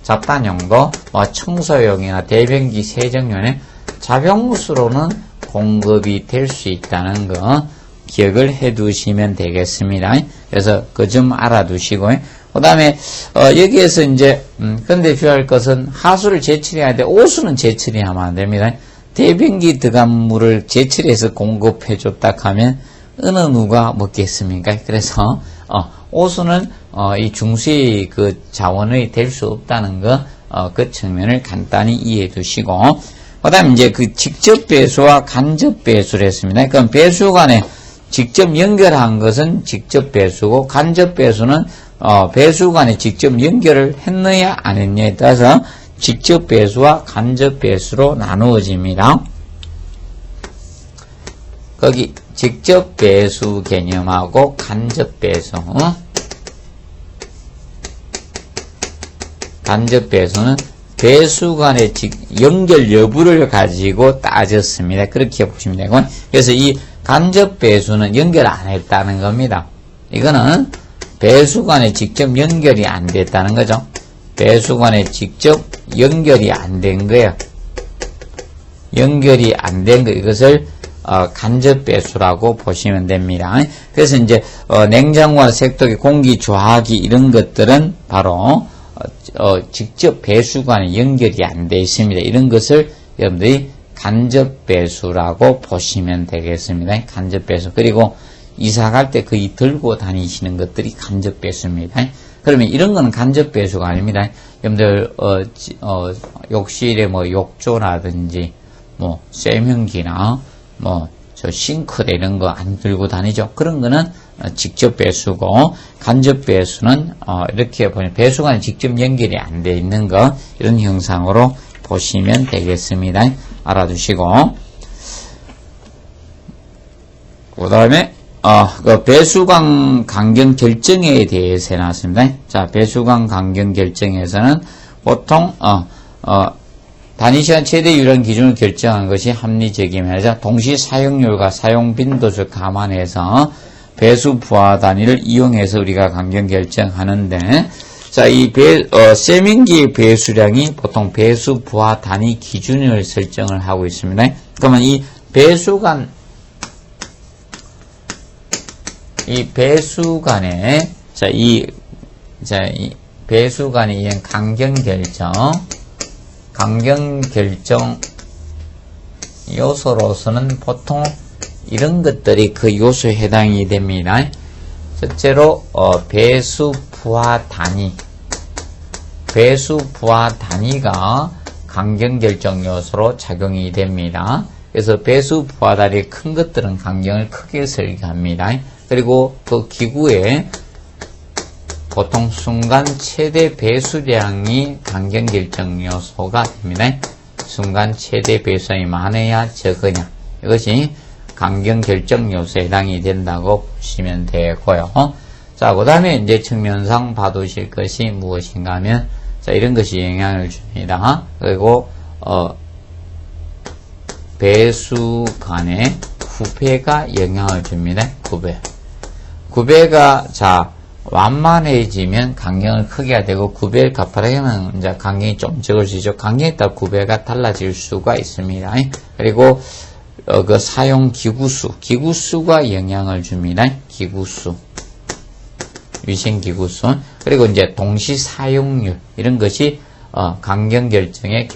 잡단 용도, 청소용이나 대변기 세정용의 자병수로는 공급이 될 수 있다는 거 기억을 해 두시면 되겠습니다. 그래서 그 점 알아두시고요. 그 다음에 여기에서 이제 근데 필요할 것은 하수를 재처리해야 돼. 오수는 재처리하면 안 됩니다. 대변기 들어간 물을 재처리해서 공급해 줬다 하면 어느 누가 먹겠습니까? 그래서 오수는 이 중수의 그 자원이 될 수 없다는 거 그 측면을 간단히 이해해 두시고, 그 다음에 이제 그 직접 배수와 간접 배수를 했습니다. 그럼 배수 간에 직접 연결한 것은 직접 배수고, 간접 배수는 배수 간에 직접 연결을 했느냐 안 했느냐에 따라서 직접 배수와 간접 배수로 나누어집니다. 거기 직접 배수 개념하고 간접 배수, 간접 배수는 배수 간의 연결 여부를 가지고 따졌습니다. 그렇게 보시면 되고, 그래서 이 간접 배수는 연결 안 했다는 겁니다. 이거는 배수 간에 직접 연결이 안 됐다는 거죠. 배수 간에 직접 연결이 안 된 거예요. 연결이 안 된 거, 이것을 간접 배수라고 보시면 됩니다. 그래서 이제 냉장고나 색도기, 공기 조화기 이런 것들은 바로 직접 배수 간에 연결이 안 돼 있습니다. 이런 것을 여러분들이 간접 배수라고 보시면 되겠습니다. 간접 배수. 그리고 이사 갈 때 거의 들고 다니시는 것들이 간접 배수입니다. 그러면 이런 건 간접 배수가 아닙니다. 여러분들 욕실에 욕조라든지 쇠면기나 싱크대 이런 거 안 들고 다니죠. 그런 거는 직접 배수고, 간접 배수는 이렇게 보면 배수 간에 직접 연결이 안 돼 있는 거, 이런 형상으로 보시면 되겠습니다. 알아두시고, 그 다음에 그 배수관 강경 결정에 대해서 나왔습니다. 자, 배수관 강경 결정에서는 보통 단위시간 최대 유령 기준을 결정한 것이 합리적이면서 동시 사용률과 사용 빈도를 감안해서 배수 부하 단위를 이용해서 우리가 강경 결정하는데, 자, 이 세민기의 배수량이 보통 배수 부하 단위 기준을 설정을 하고 있습니다. 그러면 이 배수관에 이 배수관에 의한 강경 결정 요소로서는 보통 이런 것들이 그 요소에 해당이 됩니다. 첫째로 배수 부하 단위가 강경 결정 요소로 작용이 됩니다. 그래서 배수 부하다리 큰 것들은 강경을 크게 설계합니다. 그리고 그 기구에 보통 순간 최대 배수량이 강경 결정 요소가 됩니다. 순간 최대 배수량이 많으냐 적으냐 이것이 강경 결정 요소에 해당이 된다고 보시면 되고요. 자, 그 다음에 이제 측면상 봐두실 것이 무엇인가 하면 자, 이런 것이 영향을 줍니다. 그리고 배수 간의 구배가 영향을 줍니다. 구배가 자 완만해지면 강경을 크게 해야 되고 구배를 가파르게 하면 이제 강경이 좀 적을 수 있죠. 강경에 따라 구배가 달라질 수가 있습니다. 그리고 그 사용 기구수가 영향을 줍니다. 기구수, 위생기구수, 그리고 이제 동시 사용률 이런 것이 강경 결정에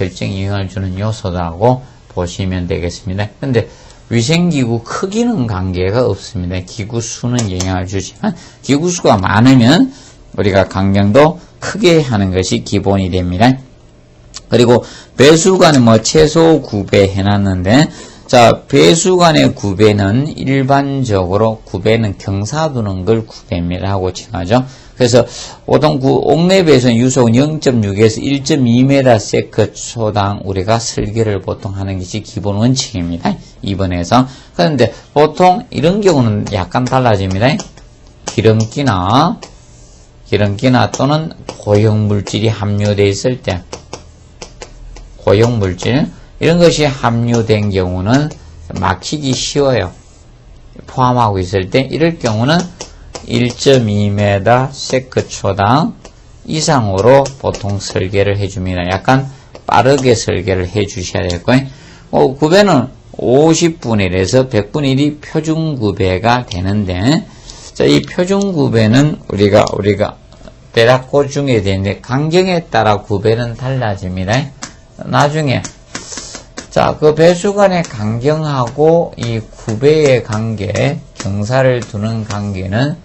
영향을 주는 요소라고 보시면 되겠습니다. 근데 위생기구 크기는 관계가 없습니다. 기구수는 영향을 주지만 기구수가 많으면 우리가 강경도 크게 하는 것이 기본이 됩니다. 그리고 배수관은 뭐 최소 9배 해놨는데 자, 배수관의 구배는 일반적으로 구배는 경사 두는 걸 구배입니다 하고 칭하죠. 그래서 보통 옥내배수는 유속은 0.6에서 1.2m/s 초당 우리가 설계를 보통 하는 것이 기본 원칙입니다. 2번에서. 그런데 보통 이런 경우는 약간 달라집니다. 기름기나 또는 고형물질이 함유되어 있을 때 고형물질 이런 것이 함유된 경우는 막히기 쉬워요. 포함하고 있을 때 이럴 경우는 1.2m/s 이상으로 보통 설계를 해줍니다. 약간 빠르게 설계를 해주셔야 될 거예요. 구배는 50분의 1에서 100분의 1이 표준 구배가 되는데 자, 이 표준 구배는 우리가 대략 그 중에 되는데 강경에 따라 구배는 달라집니다. 나중에 자, 그 배수관의 강경하고 이 구배의 관계, 경사를 두는 관계는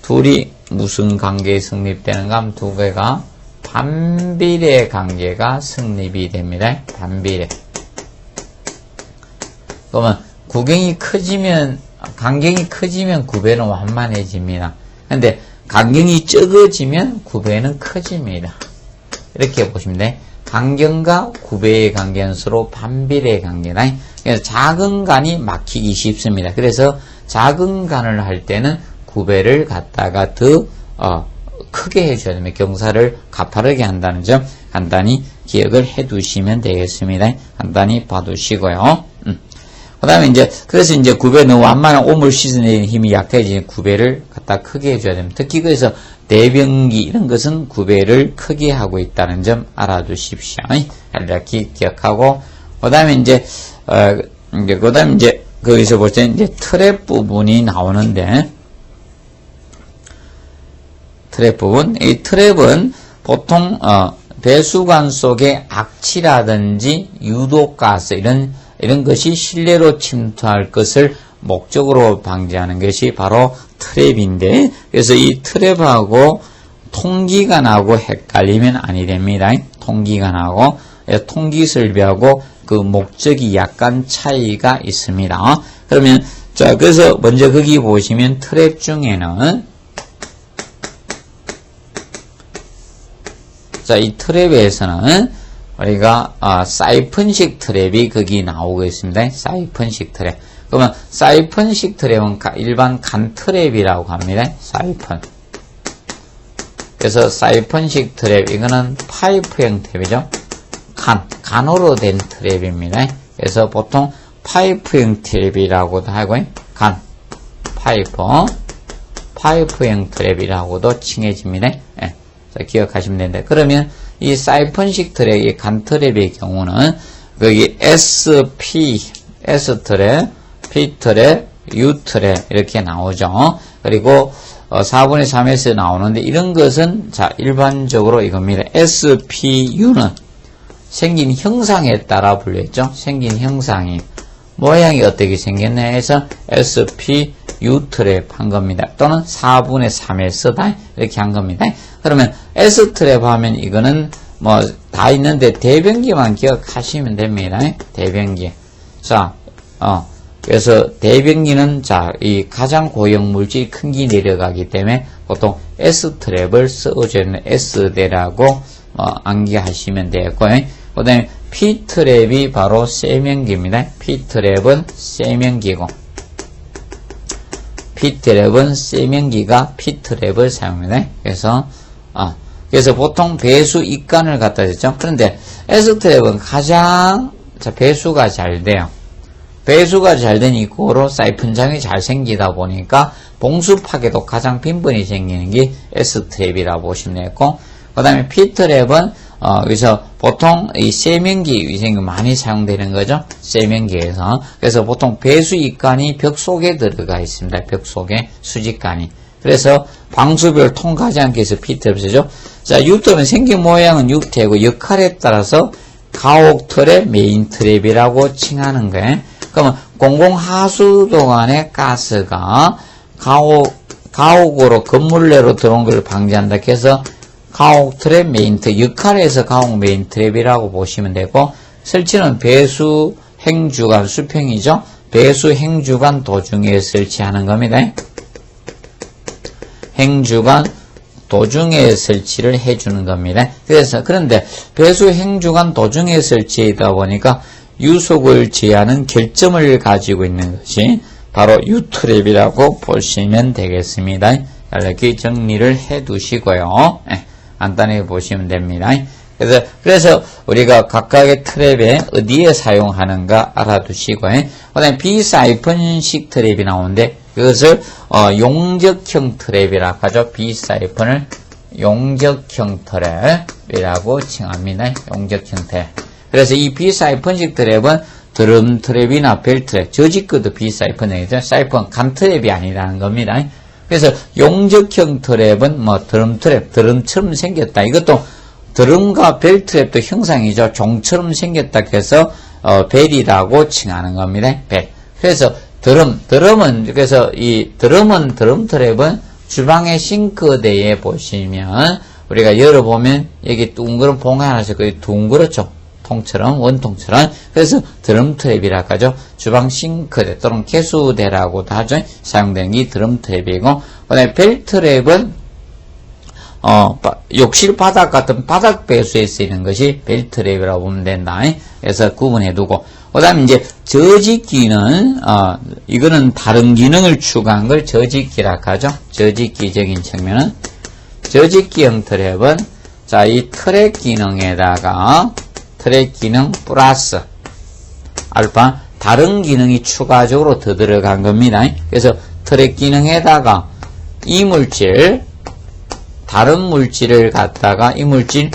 둘이 무슨 관계에 성립되는가 하면 두 개가 반비례 관계가 성립이 됩니다. 반비례. 그러면 강경이 커지면 구배는 완만해집니다. 근데 강경이 적어지면 구배는 커집니다. 이렇게 보시면 돼요. 강경과 구배의 관계는 서로 반비례의 관계다. 그래서 작은 간이 막히기 쉽습니다. 그래서 작은 간을 할 때는 구배를 갖다가 더 크게 해줘야 됩니다. 경사를 가파르게 한다는 점 간단히 기억을 해 두시면 되겠습니다. 간단히 봐두시고요. 그 다음에 그래서 구배는 완만한 오물 씻어내는 힘이 약해지는 구배를 갖다 크게 해줘야 됩니다. 특히 그래서 내병기 이런 것은 구배를 크게 하고 있다는 점 알아두십시오. 이렇게 기억하고 그 다음에 거기서 볼 때 트랩 부분이 나오는데 트랩 부분 이 트랩은 보통 배수관 속에 악취라든지 유독가스 이런 것이 실내로 침투할 것을 목적으로 방지하는 것이 바로 트랩인데 그래서 이 트랩하고 통기관하고 헷갈리면 아니 됩니다. 통기관하고 통기설비하고 그 목적이 약간 차이가 있습니다. 그러면 자 그래서 먼저 거기 보시면 트랩 중에는 자 이 트랩에서는 우리가 사이펀식 트랩이 거기 나오고 있습니다. 사이펀식 트랩. 그러면 사이펀식 트랩은 일반 간 트랩이라고 합니다. 사이펀. 그래서 사이펀식 트랩 이거는 파이프형 트랩이죠. 간으로 된 트랩입니다. 그래서 보통 파이프형 트랩이라고도 하고 파이프형 트랩이라고도 칭해집니다. 자, 기억하시면 됩니다. 그러면 이 사이펀식 트랩, 이 간 트랩의 경우는 거기 SP, S트랩, P트랩, U트랩 이렇게 나오죠. 그리고 4분의 3에서 나오는데 이런 것은 자 일반적으로 이겁니다. SPU는 생긴 형상에 따라 불렸죠. 생긴 형상이 모양이 어떻게 생겼냐 해서 SPU 트랩 한 겁니다. 또는 4분의 3에 쓰다 이렇게 한 겁니다. 그러면 S 트랩 하면 이거는 다 있는데 대변기만 기억하시면 됩니다. 대변기. 자, 그래서 대변기는 자, 이 가장 고형 물질 큰 기 내려가기 때문에 보통 S트랩을 써주는 S대라고 암기하시면 되겠고, 그 다음에 P트랩이 바로 세면기입니다. P트랩은 세면기고, P트랩은 세면기가 P트랩을 사용합니다. 그래서 보통 배수 입관을 갖다 댔죠. 그런데 S트랩은 가장 배수가 잘 돼요. 배수가 잘 되니 고로 사이펀장이 잘 생기다 보니까 봉수 파괴도 가장 빈번히 생기는 게 S트랩이라고 보시면 되겠고, 그 다음에 P트랩은 여기서 보통 이 세면기 위생이 많이 사용되는 거죠. 세면기에서. 그래서 보통 배수 입관이 벽 속에 들어가 있습니다. 벽 속에 수직관이. 그래서 방수벽을 통과하지 않게 해서 P트랩 쓰죠. 자, U트랩은 생긴 모양은 U트랩이고 역할에 따라서 가옥 트랩, 메인 트랩이라고 칭하는 거예요. 그러면 공공하수도 간의 가스가 가옥으로 건물 내로 들어온 걸 방지한다 해서 가옥 트랩, 메인 트랩, 역할에서 가옥 메인 트랩이라고 보시면 되고, 설치는 배수 행주간 수평이죠. 배수 행주간 도중에 설치하는 겁니다. 행주간 도중에 설치를 해주는 겁니다. 그런데 배수 행주간 도중에 설치하다 보니까 유속을 제하는 결점을 가지고 있는 것이 바로 U트랩이라고 보시면 되겠습니다. 이렇게 정리를 해 두시고요. 간단하게 보시면 됩니다. 그래서 우리가 각각의 트랩에 어디에 사용하는가 알아두시고요. 그 다음에 비사이펀식 트랩이 나오는데 그것을 용접형 트랩이라고 하죠. 비사이펀을 용접형 트랩이라고 칭합니다. 용접형 트랩. 그래서 이 비사이펀식 트랩은 드럼 트랩이나 벨 트랩, 저지크도 비사이펀이죠. 사이펀 간 트랩이 아니라는 겁니다. 그래서 용접형 트랩은 뭐 드럼 트랩, 드럼처럼 생겼다. 이것도 드럼과 벨 트랩도 형상이죠. 종처럼 생겼다 해서 벨이라고 칭하는 겁니다. 벨. 그래서 드럼은 그래서 이 드럼 트랩은 주방의 싱크대에 보시면 우리가 열어보면 여기 둥그런 봉 하나씩 둥그렇죠. 통처럼 원통처럼. 그래서 드럼 트랩이라고 하죠. 주방 싱크대 또는 개수대라고도 하죠. 사용되는 게 드럼 트랩이고, 그다음에 벨 트랩은 욕실 바닥 같은 바닥 배수에 쓰이는 것이 벨 트랩이라고 보면 된다. 그래서 구분해 두고, 그다음에 이제 저직기는 이거는 다른 기능을 추가한 걸 저직기라고 하죠. 저직기적인 측면은 저직기형 트랩은 자, 이 트랩 기능에다가 트랩 기능 플러스 알파 다른 기능이 추가적으로 더 들어간 겁니다. 그래서 트랩 기능에다가 이물질 다른 물질을 갖다가 이물질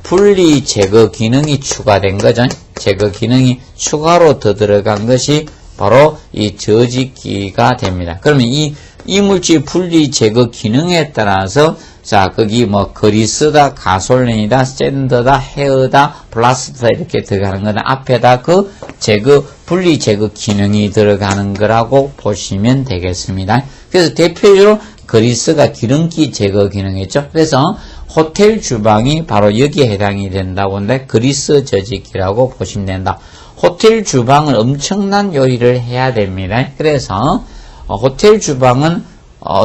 분리 제거 기능이 추가된 거죠. 제거 기능이 추가로 더 들어간 것이 바로 이 저직기가 됩니다. 그러면 이 이물질 분리 제거 기능에 따라서 자, 거기 뭐 그리스다, 가솔린이다, 샌드다, 헤어다, 플라스트다 이렇게 들어가는 거는 앞에다 그 제거 분리 제거 기능이 들어가는 거라고 보시면 되겠습니다. 그래서 대표적으로 그리스가 기름기 제거 기능이죠. 그래서 호텔 주방이 바로 여기에 해당이 된다고 하는데 그리스 저직기라고 보시면 된다. 호텔 주방은 엄청난 요리를 해야 됩니다. 그래서 호텔 주방은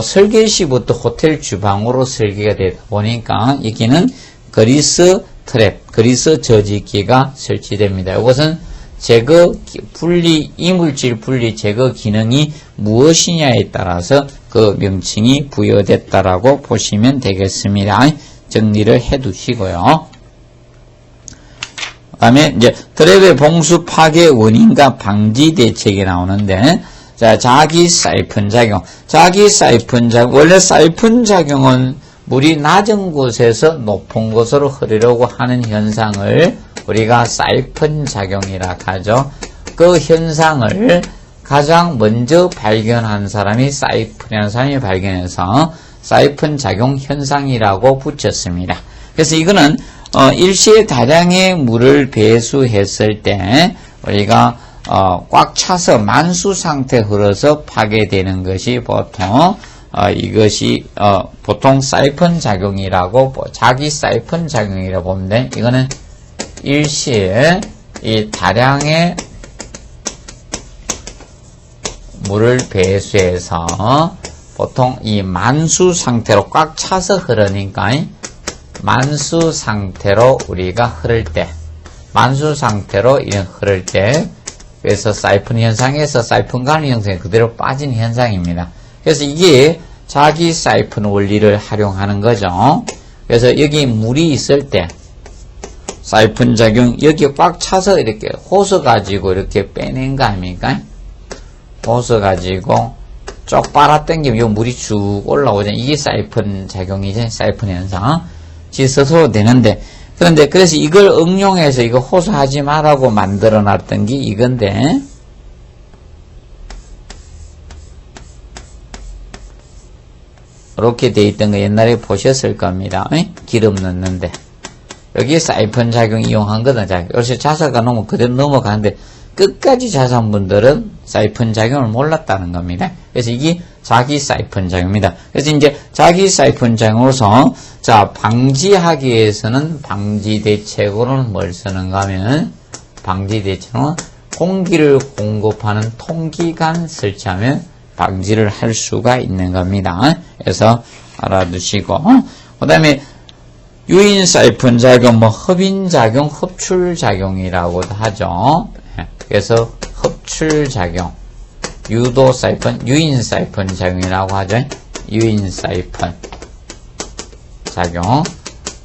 설계 시부터 호텔 주방으로 설계가 되다 보니까 여기는 그리스 트랩, 그리스 저직기가 설치됩니다. 이것은 제거 분리 이물질 분리 제거 기능이 무엇이냐에 따라서 그 명칭이 부여됐다라고 보시면 되겠습니다. 정리를 해 두시고요. 그다음에 이제 트랩의 봉수 파괴 원인과 방지 대책이 나오는데 자, 자기 사이펀 작용. 자기 사이펀 작용. 원래 사이펀 작용은 물이 낮은 곳에서 높은 곳으로 흐르려고 하는 현상을 우리가 사이펀 작용이라 하죠. 그 현상을 가장 먼저 발견한 사람이 사이펀이라는 사람이 발견해서 사이펀 작용 현상이라고 붙였습니다. 그래서 이거는 일시에 다량의 물을 배수했을 때 우리가 꽉 차서 만수 상태 흘러서 파괴되는 것이 보통 이것이 보통 사이펀 작용이라고 자기 사이펀 작용이라고 보면 돼. 이거는 일시에 이 다량의 물을 배수해서 보통 이 만수 상태로 꽉 차서 흐르니까 만수 상태로 우리가 흐를 때, 만수 상태로 흐를 때, 그래서 사이픈 현상에서 사이픈간 형성이 그대로 빠진 현상입니다. 그래서 이게 자기 사이픈 원리를 활용하는 거죠. 그래서 여기 물이 있을 때 사이픈 작용, 여기 꽉 차서 이렇게 호스 가지고 이렇게 빼낸 거 아닙니까? 호스 가지고 쭉 빨아당기면 요 물이 쭉 올라오잖아요. 이게 사이픈 작용이죠. 사이픈 현상. 지 스스로 되는데, 그런데 그래서 이걸 응용해서 이거 호소하지 말라고 만들어 놨던 게 이건데, 이렇게 돼 있던 거 옛날에 보셨을 겁니다. 기름 넣는데 여기에 사이펀 작용 이용한 거든. 요새 자사가 너무 그대로 넘어가는데 끝까지 자산분들은 사이펀 작용을 몰랐다는 겁니다. 그래서 이게 자기 사이펀 작용입니다. 그래서 이제 자기 사이펀 작용으로서 자 방지하기 위해서는 방지 대책으로는 뭘 쓰는가 하면 방지 대책은 공기를 공급하는 통기관 설치하면 방지를 할 수가 있는 겁니다. 그래서 알아두시고 그 다음에 유인 사이펀 작용, 흡인 작용, 흡출 작용이라고도 하죠. 그래서 흡출 작용, 유도 사이펀, 유인 사이펀 작용이라고 하죠. 유인 사이펀 작용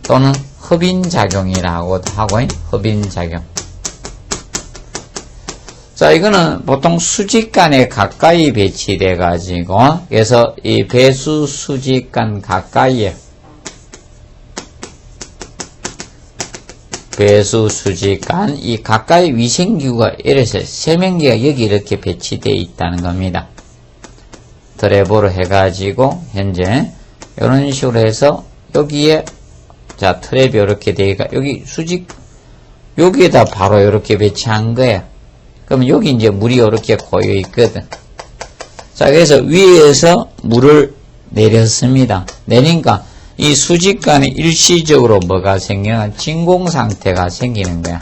또는 흡인 작용이라고도 하고 흡인 작용. 자, 이거는 보통 수직간에 가까이 배치돼 가지고 그래서 이 배수 수직간 가까이에 배수 수직간 이 가까이 위생기구가 이래서 세면기가 여기 이렇게 배치되어 있다는 겁니다. 드래버로 해가지고 현재 이런 식으로 해서 여기에 자 트랩이 이렇게 되니까 여기 수직 여기에다 바로 이렇게 배치한 거예요. 그럼 여기 이제 물이 이렇게 고여 있거든. 자 그래서 위에서 물을 내렸습니다. 내니까 이 수직간에 일시적으로 뭐가 생기는 진공 상태가 생기는 거야.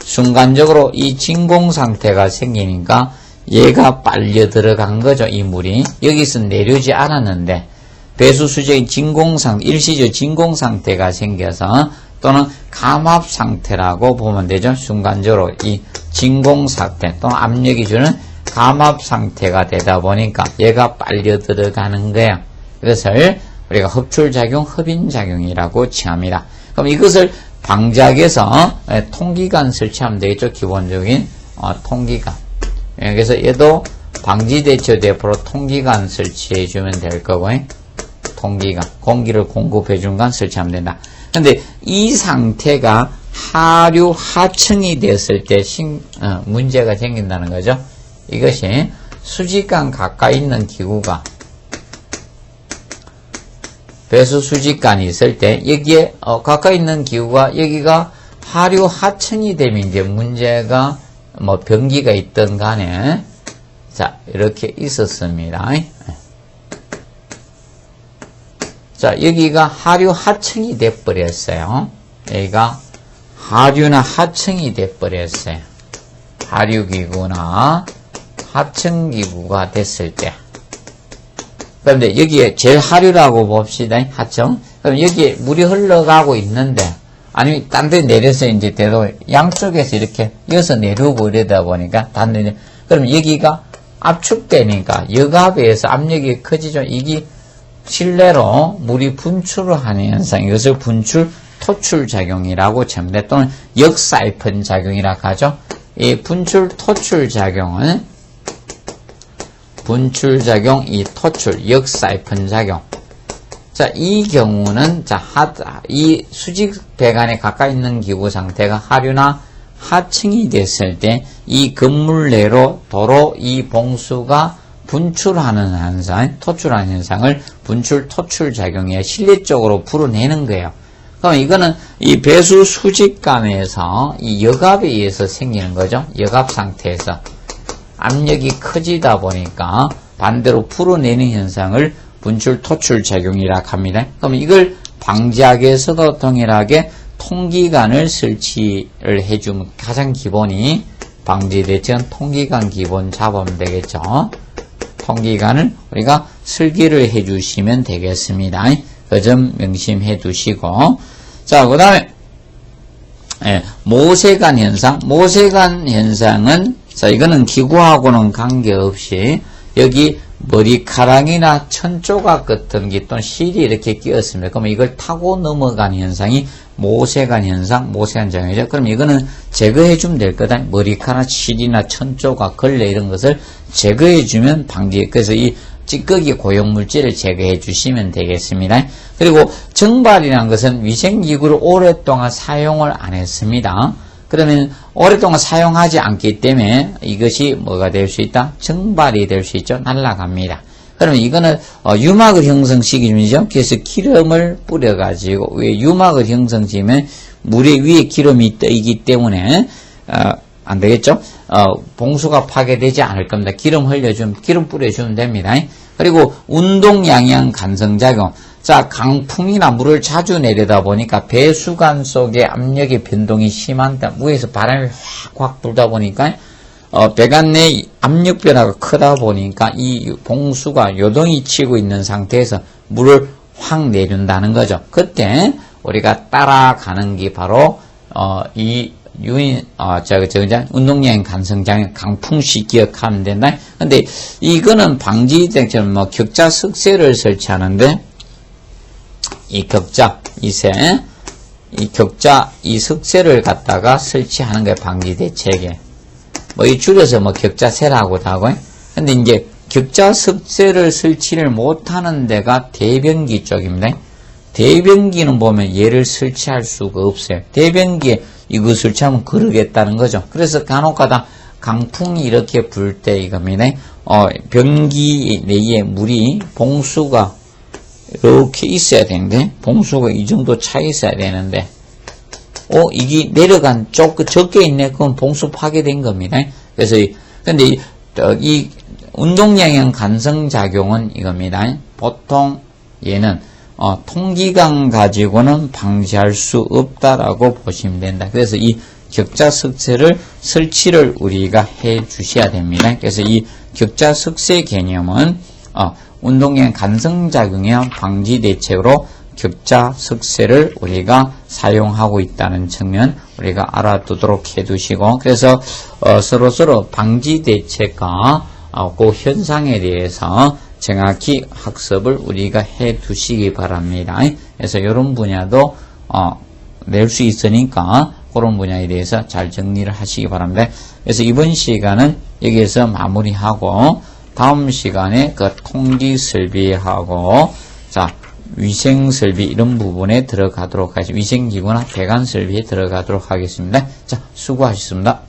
순간적으로 이 진공 상태가 생기니까 얘가 빨려 들어간 거죠. 이 물이 여기서 내려오지 않았는데 배수 수직의 진공 상태, 일시적 진공 상태가 생겨서 또는 감압 상태라고 보면 되죠. 순간적으로 이 진공 상태 또는 압력이 주는 감압 상태가 되다 보니까 얘가 빨려 들어가는 거야. 이것을 우리가 흡출작용, 흡인작용이라고 칭합니다. 그럼 이것을 방지하기 위해서 통기관 설치하면 되겠죠. 기본적인 통기관. 그래서 얘도 방지대처 대표로 통기관 설치해주면 될 거고 통기관, 공기를 공급해준 간 설치하면 된다. 근데 이 상태가 하류, 하층이 됐을 때 문제가 생긴다는 거죠. 이것이 수직간 가까이 있는 기구가 배수 수직간이 있을 때 여기에 가까이 있는 기구가 여기가 하류 하층이 되면 이제 문제가 변기가 있던 간에 자 이렇게 있었습니다. 자 여기가 하류 하층이 돼 버렸어요. 여기가 하류나 하층이 돼 버렸어요. 하류기구나 하층기구가 됐을 때 그런데 여기에 제일 하류라고 봅시다. 하층. 그럼 여기에 물이 흘러가고 있는데 아니면 딴 데 내려서 이제 대로 양쪽에서 이렇게 이어서 내려오고 이러다 보니까 그럼 여기가 압축되니까 역압에 의해서 압력이 커지죠. 이게 실내로 물이 분출을 하는 현상, 이것을 분출 토출 작용이라고 칭합니다. 또는 역사이펀 작용이라고 하죠. 이 분출 토출 작용은 분출작용, 이 토출, 역사이펀 작용. 자, 이 경우는, 이 수직 배관에 가까이 있는 기구 상태가 하류나 하층이 됐을 때, 이 건물 내로 도로 이 봉수가 분출하는 현상, 토출하는 현상을 분출, 토출 작용에 실내적으로 불어내는 거예요. 그럼 이거는 이 배수 수직간에서 이 역압에 의해서 생기는 거죠. 역압 상태에서. 압력이 커지다 보니까 반대로 풀어내는 현상을 분출 토출 작용이라고 합니다. 그럼 이걸 방지하기 위해서도 동일하게 통기관을 설치를 해주면 가장 기본이 방지대책은 통기관 기본 잡으면 되겠죠. 통기관을 우리가 설계를 해주시면 되겠습니다. 그 점 명심해 두시고, 자, 그 다음에 모세관 현상. 모세관 현상은, 자, 이거는 기구하고는 관계없이 여기 머리카락이나 천조각 같은 게 또는 실이 이렇게 끼었습니다. 그러면 이걸 타고 넘어간 현상이 모세관 현상, 모세관 장애죠. 그럼 이거는 제거해주면 될 거다. 머리카락, 실이나 천조각, 걸레 이런 것을 제거해주면 그래서 이 찌꺼기 고용물질을 제거해 주시면 되겠습니다. 그리고 정발이라는 것은 위생기구를 오랫동안 사용을 안 했습니다. 그러면 오랫동안 사용하지 않기 때문에 이것이 뭐가 될 수 있다? 정발이 될 수 있죠. 날아갑니다. 그러면 이거는 유막을 형성시키죠. 그래서 기름을 뿌려가지고 위에 유막을 형성시키면 물에 위에 기름이 떠있기 때문에 안 되겠죠? 봉수가 파괴되지 않을 겁니다. 기름 뿌려주면 됩니다. 그리고 운동 양양 간성작용. 자, 강풍이나 물을 자주 내려다 보니까 배수관 속의 압력의 변동이 심한다. 위에서 바람이 확 불다 보니까 배관 내 압력 변화가 크다 보니까 이 봉수가 요동이 치고 있는 상태에서 물을 확 내린다는 거죠. 그때 우리가 따라가는 게 바로 운동량의 간성장애 강풍시 기억하면 된다. 근데 이거는 방지대책처럼 격자 석쇠를 설치하는데 이 석쇠를 갖다가 설치하는 게 방지대책에 이 줄여서 격자세라고도 하고. 근데 이제 격자 석쇠를 설치를 못하는 데가 대변기 쪽입니다. 대변기는 보면 얘를 설치할 수가 없어요. 대변기에 이거 설치하면 그러겠다는 거죠. 그래서 간혹가다 강풍이 이렇게 불 때 이겁니다. 변기 내에 물이 봉수가 이렇게 있어야 되는데, 봉수가 이 정도 차 있어야 되는데, 이게 내려간 적게 있네. 그건 봉수 파괴된 겁니다. 그래서, 근데 이 운동영향 간성작용은 이겁니다. 보통 얘는 통기관 가지고는 방지할 수 없다라고 보시면 된다. 그래서 이 격자 석쇠를 설치를 우리가 해 주셔야 됩니다. 그래서 이 격자 석쇠 개념은 운동량 간성작용의 방지 대책으로 격자 석쇠를 우리가 사용하고 있다는 측면 우리가 알아두도록 해 두시고, 그래서 서로 방지 대책과 그 현상에 대해서 정확히 학습을 우리가 해 두시기 바랍니다. 그래서 이런 분야도 낼 수 있으니까 그런 분야에 대해서 잘 정리를 하시기 바랍니다. 그래서 이번 시간은 여기에서 마무리하고 다음 시간에 그 통기 설비하고 위생 설비 이런 부분에 들어가도록 하겠습니다. 위생기구나 배관 설비에 들어가도록 하겠습니다. 자, 수고하셨습니다.